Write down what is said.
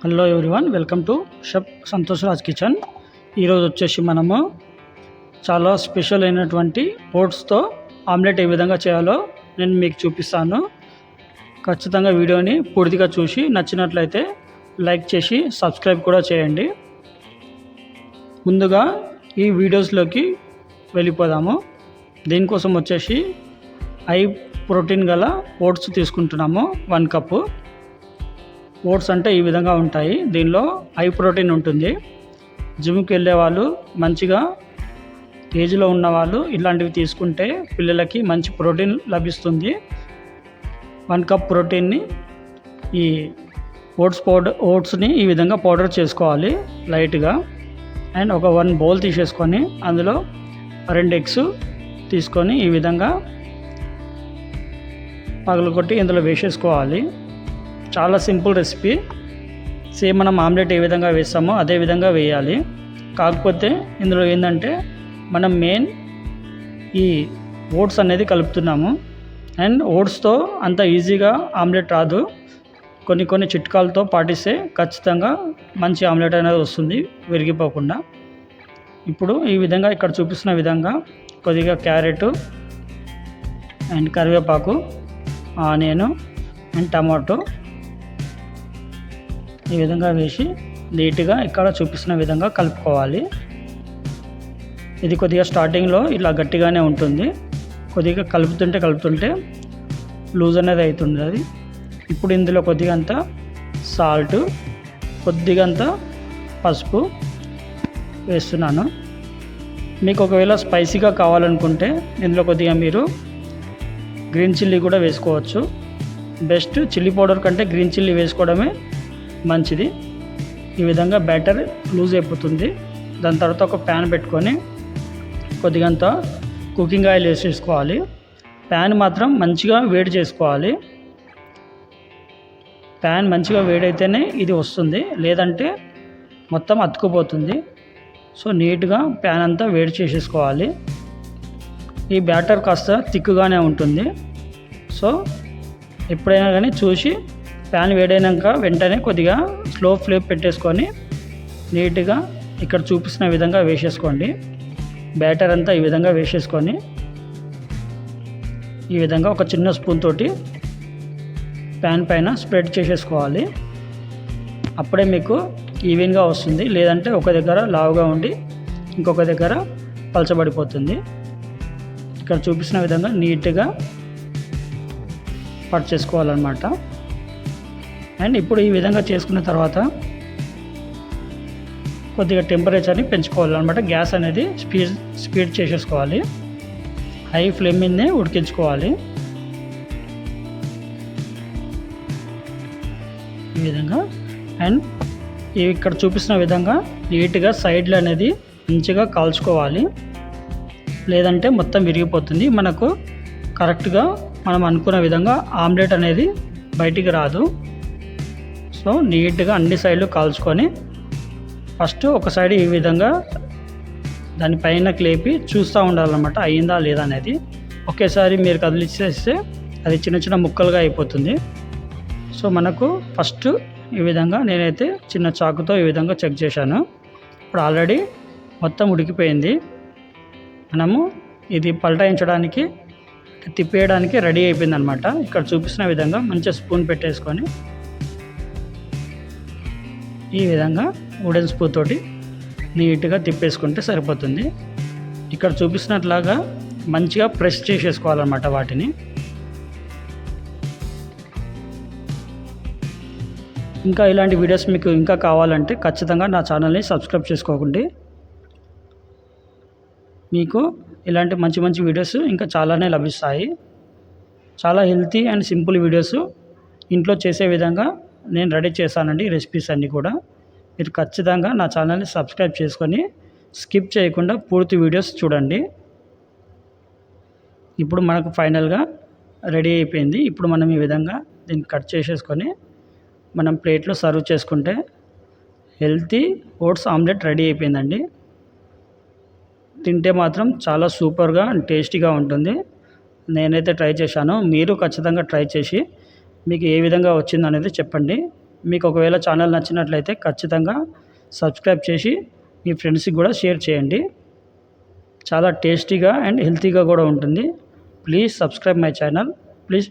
Hello everyone, welcome to chef Santosh Raj kitchen. ఈరోజు వచ్చేసి మనము చాలా స్పెషల్ అయినటువంటి ఓట్స్తో ఆమ్లెట్ ఏ విధంగా చేయాలో నేను మీకు చూపిస్తాను. ఖచ్చితంగా వీడియోని పూర్తిగా చూసి నచ్చినట్లయితే లైక్ చేసి సబ్స్క్రైబ్ కూడా చేయండి. ముందుగా ఈ వీడియోస్లోకి వెళ్ళిపోదాము. దీనికోసం వచ్చేసి హై ప్రోటీన్ గల ఓట్స్ తీసుకుంటున్నాము. 1 కప్పు ఓట్స్ అంటే ఈ విధంగా ఉంటాయి. దీనిలో హై ప్రోటీన్ ఉంటుంది. జిమ్కి వెళ్ళే వాళ్ళు, మంచిగా ఏజ్లో ఉన్నవాళ్ళు ఇలాంటివి తీసుకుంటే పిల్లలకి మంచి ప్రోటీన్ లభిస్తుంది. 1 కప్ ప్రోటీన్ని ఈ ఓట్స్ని ఈ విధంగా పౌడర్ చేసుకోవాలి లైట్గా. అండ్ ఒక 1 బౌల్ తీసేసుకొని అందులో 2 ఎగ్స్ తీసుకొని ఈ విధంగా పగలగొట్టి ఇందులో వేసేసుకోవాలి. చాలా సింపుల్ రెసిపీ. సేమ్ మనం ఆమ్లెట్ ఏ విధంగా వేస్తామో అదే విధంగా వేయాలి. కాకపోతే ఇందులో ఏంటంటే మనం మెయిన్ ఈ ఓట్స్ అనేది కలుపుతున్నాము. అండ్ ఓట్స్తో అంత ఈజీగా ఆమ్లెట్ రాదు. కొన్ని చిట్కాలతో పాటిస్తే ఖచ్చితంగా మంచి ఆమ్లెట్ అనేది వస్తుంది, విరిగిపోకుండా. ఇప్పుడు ఈ విధంగా ఇక్కడ చూపిస్తున్న విధంగా కొద్దిగా క్యారెట్ అండ్ కరివేపాకు, ఆనియన్ అండ్ టమాటో ఈ విధంగా వేసి నీట్గా ఇక్కడ చూపిస్తున్న విధంగా కలుపుకోవాలి. ఇది కొద్దిగా స్టార్టింగ్లో ఇలా గట్టిగానే ఉంటుంది. కొద్దిగా కలుపుతుంటే లూజ్ అనేది అవుతుంది అది. ఇప్పుడు ఇందులో కొద్దిగా అంత సాల్ట్, కొద్దిగా అంత పసుపు వేస్తున్నాను. మీకు ఒకవేళ స్పైసీగా కావాలనుకుంటే ఇందులో కొద్దిగా మీరు గ్రీన్ చిల్లీ కూడా వేసుకోవచ్చు. బెస్ట్ చిల్లీ పౌడర్ కంటే గ్రీన్ చిల్లీ వేసుకోవడమే మంచిది. ఈ విధంగా బ్యాటర్ లూజ్ అయిపోతుంది. దాని తర్వాత ఒక ప్యాన్ పెట్టుకొని కొద్దిగంత కుకింగ్ ఆయిల్ వేసేసుకోవాలి. ప్యాన్ మాత్రం మంచిగా వేడి చేసుకోవాలి. ప్యాన్ మంచిగా వేడైతేనే ఇది వస్తుంది, లేదంటే మొత్తం అతుక్కుపోతుంది. సో నీట్గా ప్యాన్ అంతా వేడి చేసేసుకోవాలి. ఈ బ్యాటర్ కాస్త థిక్గానే ఉంటుంది. సో ఎప్పుడైనా కానీ చూసి ప్యాన్ వేడైనాక వెంటనే కొద్దిగా స్లో ఫ్లేమ్ పెట్టేసుకొని నీట్గా ఇక్కడ చూపిస్తున్న విధంగా వేసేసుకోండి. బ్యాటర్ అంతా ఈ విధంగా వేసేసుకొని ఈ విధంగా ఒక చిన్న స్పూన్ తోటి ప్యాన్ పైన స్ప్రెడ్ చేసేసుకోవాలి. అప్పుడే మీకు ఈవెన్గా వస్తుంది. లేదంటే ఒక దగ్గర లావుగా ఉండి ఇంకొక దగ్గర పలచబడిపోతుంది. ఇక్కడ చూపిస్తున్న విధంగా నీట్గా కట్ చేసుకోవాలన్నమాట. అండ్ ఇప్పుడు ఈ విధంగా చేసుకున్న తర్వాత కొద్దిగా టెంపరేచర్ని పెంచుకోవాలన్నమాట. గ్యాస్ అనేది స్పీడ్ చేసేసుకోవాలి. హై ఫ్లేమ్ మీదనే ఉడికించుకోవాలి. ఈ విధంగా. అండ్ ఇక్కడ చూపిస్తున్న విధంగా నీట్గా సైడ్లు అనేది మంచిగా కాల్చుకోవాలి. లేదంటే మొత్తం విరిగిపోతుంది. మనకు కరెక్ట్గా మనం అనుకున్న విధంగా ఆమ్లెట్ అనేది బయటికి రాదు. సో నీట్గా అన్ని సైడ్లు కాల్చుకొని ఫస్ట్ ఒక సైడ్ ఈ విధంగా దానిపైన క్లేపి చూస్తూ ఉండాలన్నమాట, అయ్యిందా లేదా అనేది. ఒకేసారి మీరు కదిలిచేస్తే అది చిన్న చిన్న ముక్కలుగా అయిపోతుంది. సో మనకు ఫస్ట్ ఈ విధంగా నేనైతే చిన్న చాకుతో ఈ విధంగా చెక్ చేశాను. ఇప్పుడు ఆల్రెడీ మొత్తం ఉడికిపోయింది. మనము ఇది పల్టాయించడానికి, తిప్పేయడానికి రెడీ అయిపోయింది అనమాట. ఇక్కడ చూపిస్తున్న విధంగా మంచిగా స్పూన్ పెట్టేసుకొని ఈ విధంగా వుడెన్ స్పూన్ తోటి నీట్గా తిప్పేసుకుంటే సరిపోతుంది. ఇక్కడ చూపిస్తున్నట్లాగా మంచిగా ప్రెస్ చేసేసుకోవాలన్నమాట వాటిని. ఇంకా ఇలాంటి వీడియోస్ మీకు ఇంకా కావాలంటే ఖచ్చితంగా నా ఛానల్ని సబ్స్క్రైబ్ చేసుకోకండి. మీకు ఇలాంటి మంచి మంచి వీడియోస్ ఇంకా చాలానే లభిస్తాయి. చాలా హెల్తీ అండ్ సింపుల్ వీడియోస్ ఇంట్లో చేసే విధంగా నేను రెడీ చేశానండి. రెసిపీస్ అన్నీ కూడా మీరు ఖచ్చితంగా నా ఛానల్ని సబ్స్క్రైబ్ చేసుకొని స్కిప్ చేయకుండా పూర్తి వీడియోస్ చూడండి. ఇప్పుడు మనకు ఫైనల్గా రెడీ అయిపోయింది. ఇప్పుడు మనం ఈ విధంగా దీన్ని కట్ చేసేసుకొని మనం ప్లేట్లో సర్వ్ చేసుకుంటే హెల్తీ ఓట్స్ ఆమ్లెట్ రెడీ అయిపోయిందండి. తింటే మాత్రం చాలా సూపర్గా అండ్ టేస్టీగా ఉంటుంది. నేనైతే ట్రై చేశాను. మీరు ఖచ్చితంగా ట్రై చేసి మీకు ఏ విధంగా వచ్చిందనేది చెప్పండి. మీకు ఒకవేళ ఛానల్ నచ్చినట్లయితే ఖచ్చితంగా సబ్స్క్రైబ్ చేసి మీ ఫ్రెండ్స్కి కూడా షేర్ చేయండి. చాలా టేస్టీగా అండ్ హెల్తీగా కూడా ఉంటుంది. Please subscribe my channel. Please